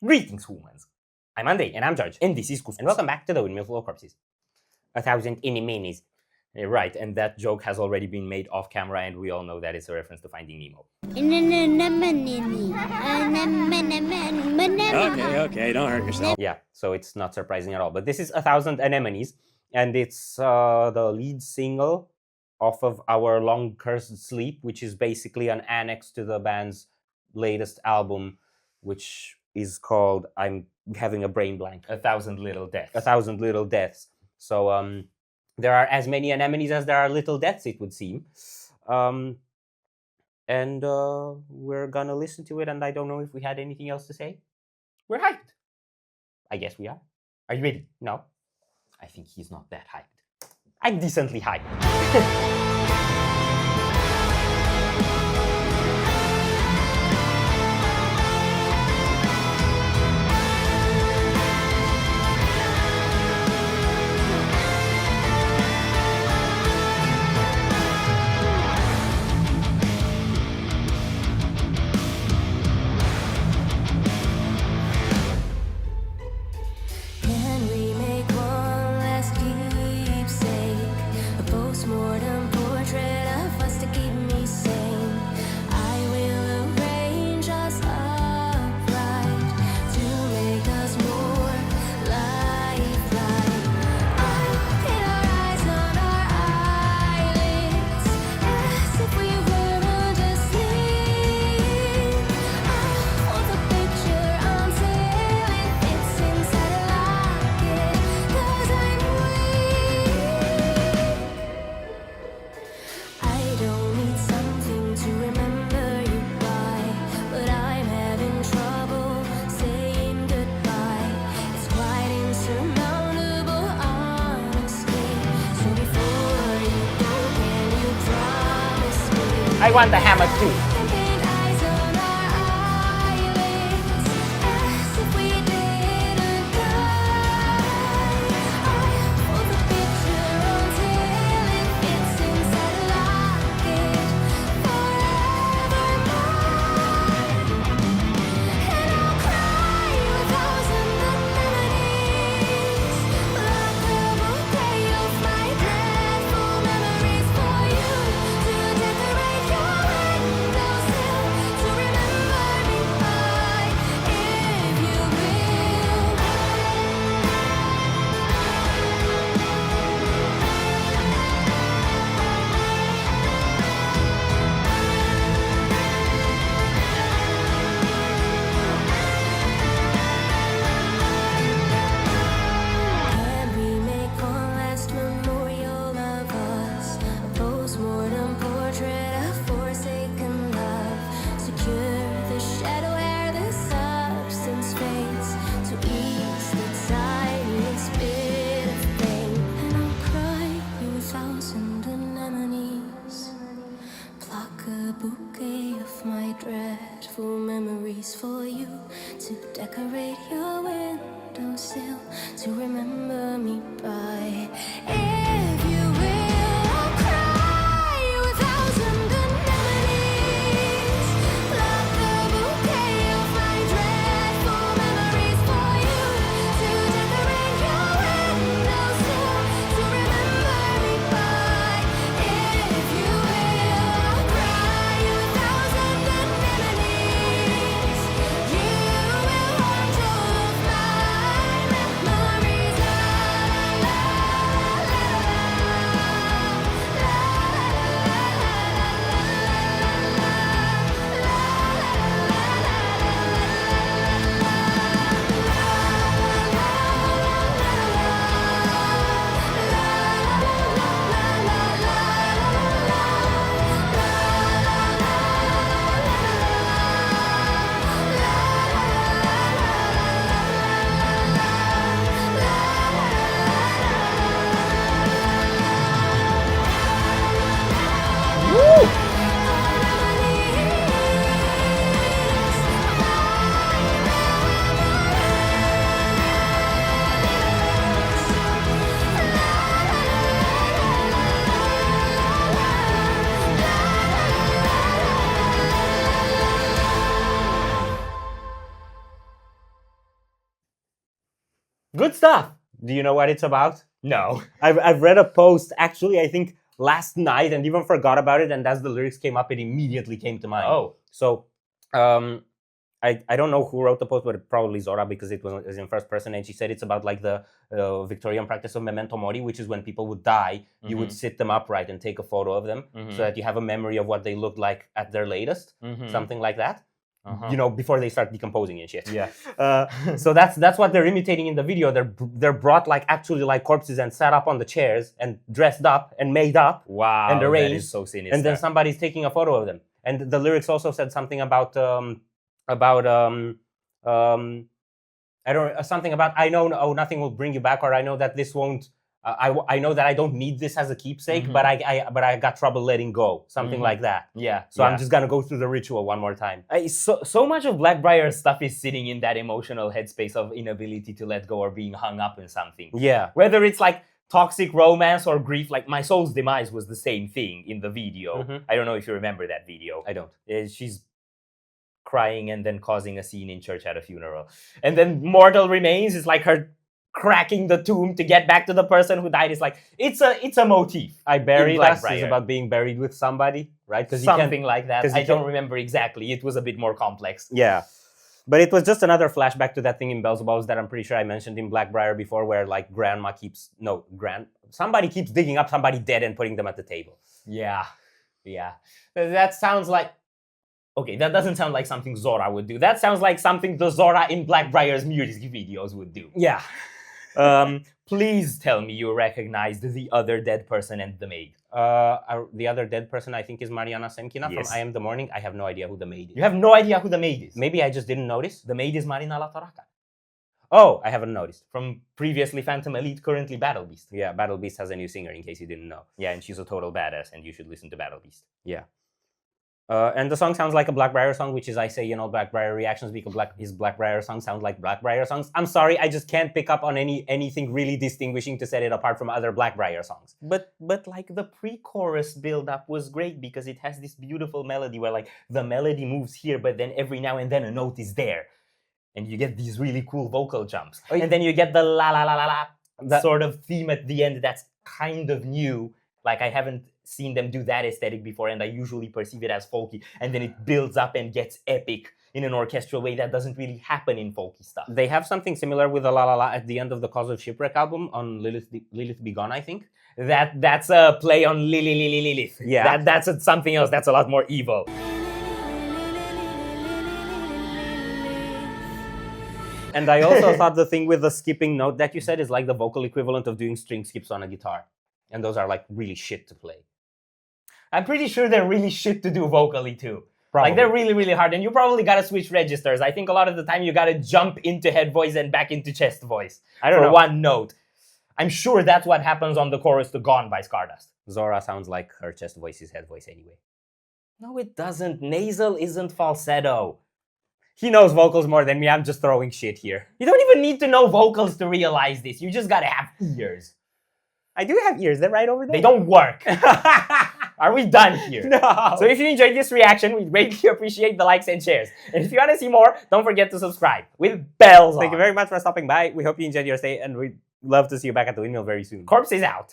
Greetings, humans. I'm Andy. And I'm George. And this is Kus. And welcome back to the Windmill full of corpses. 1,000 Anemones. Right, and that joke has already been made off camera, and we all know that it's a reference to Finding Nemo. Okay, don't hurt yourself. Yeah, so it's not surprising at all. But this is 1,000 Anemones, and it's the lead single off of Our Long Cursed Sleep, which is basically an annex to the band's latest album, which is called, I'm having a brain blank, 1,000 Little Deaths. 1,000 Little Deaths. So there are as many anemones as there are little deaths, it would seem. And we're gonna listen to it, and I don't know if we had anything else to say. We're hyped. I guess we are. Are you ready? No, I think he's not that hyped. I'm decently hyped. Can we make one last keepsake? A postmortem portrait of us to keep me sane. I will arrange us upright to make us more lifelike. I'll pin our eyes on our eyelids as if we weren't asleep. I'll hold the picture until it fits inside a locket, 'cause I'm weak. I don't need something to remember you by, but I'm having trouble saying goodbye. It's quite insurmountable, honestly. So before you go, can you promise me? I want the hammer too. Pin eyes on our eyelids as if we didn't die. I'll hold the picture until it fits inside a locket, forevermore. And I'll cry 1,000 anemones, like a bouquet of my dreadful memories for you to decorate your windowsill, to remember me by, if you will. Can we make one last memorial of us? A postmortem portrait of forsaken love. Secure the shadow ere the substance fades, to ease the tiniest bit of pain. And I'll cry you 1,000 anemones, pluck a bouquet of my dreadful memories for you to decorate your windowsill, to remember me by, if you will. I'll cry 1,000 anemones, pluck a bouquet of my dreadful memories for you to decorate your windowsill, to remember me by, if you will. I'll cry 1,000 anemones. You will haunt all of my memories. La la la la la. Good stuff. Do you know what it's about? No. I've read a post, actually, I think last night, and even forgot about it, and as the lyrics came up, it immediately came to mind. Oh. So, I don't know who wrote the post, but probably Zora, because it was in first person, and she said it's about like the Victorian practice of memento mori, which is when people would die, you would sit them upright and take a photo of them so that you have a memory of what they looked like at their latest, something like that. You know, before they start decomposing and shit. Yeah. So that's what they're imitating in the video. They're brought like actually like corpses and sat up on the chairs and dressed up and made up. Wow. And arranged. That is so sinister. And then somebody's taking a photo of them. And the lyrics also said something about something about I know nothing will bring you back, or I know that this won't. I know that I don't need this as a keepsake, but I got trouble letting go, something like that. Yeah. So I'm just gonna go through the ritual one more time. So much of Blackbriar stuff is sitting in that emotional headspace of inability to let go or being hung up in something. Yeah. Whether it's like toxic romance or grief, like My Soul's Demise was the same thing in the video. I don't know if you remember that video. I don't. She's crying and then causing a scene in church at a funeral. And then Mortal Remains is like her cracking the tomb to get back to the person who died. Is like it's a motif. I Buried Us is Blackbriar. about being buried with somebody, right? Something like that. 'cause you I don't can- remember exactly. It was a bit more complex. Yeah. But it was just another flashback to that thing in Beelzebub's that I'm pretty sure I mentioned in Blackbriar before, where like somebody keeps digging up somebody dead and putting them at the table. Yeah. That sounds like... Okay, that doesn't sound like something Zora would do. That sounds like something the Zora in Blackbriar's music videos would do. Yeah. Please tell me you recognized the other dead person and the maid. The other dead person, I think, is Mariana Semkina Yes. from I Am the Morning. I have no idea who the maid is. You have no idea who the maid is. Maybe I just didn't notice. The maid is Marina Latoraka. Oh, I haven't noticed. From previously Phantom Elite, currently Battle Beast. Yeah, Battle Beast has a new singer, in case you didn't know. Yeah, and she's a total badass, and you should listen to Battle Beast. Yeah. And the song sounds like a Blackbriar song, which is, I say, Blackbriar reactions because his Blackbriar songs sound like Blackbriar songs. I'm sorry, I just can't pick up on anything really distinguishing to set it apart from other Blackbriar songs. But like the pre-chorus build-up was great because it has this beautiful melody where like the melody moves here, but then every now and then a note is there. And you get these really cool vocal jumps. And then you get the la la la la la sort of theme at the end that's kind of new. Like I haven't seen them do that aesthetic before, and I usually perceive it as folky. And then it builds up and gets epic in an orchestral way that doesn't really happen in folky stuff. They have something similar with the La La La at the end of the Cause of Shipwreck album on Lilith Be Gone, I think. That's a play on Lilith. Yeah. That's something else. That's a lot more evil. And I also thought the thing with the skipping note that you said is like the vocal equivalent of doing string skips on a guitar. And those are like really shit to play. I'm pretty sure they're really shit to do vocally too. Probably. Like they're really, really hard, and you probably gotta switch registers. I think a lot of the time you gotta jump into head voice and back into chest voice for one note. I'm sure that's what happens on the chorus to Gone by Stardust. Zora sounds like her chest voice is head voice anyway. No, it doesn't. Nasal isn't falsetto. He knows vocals more than me. I'm just throwing shit here. You don't even need to know vocals to realize this. You just gotta have ears. I do have ears. They're right over there. They don't work. Are we done here? No. So if you enjoyed this reaction, we greatly appreciate the likes and shares. And if you want to see more, don't forget to subscribe with bells on. Thank you very much for stopping by. We hope you enjoyed your stay, and we'd love to see you back at the Windmill very soon. Corpse is out.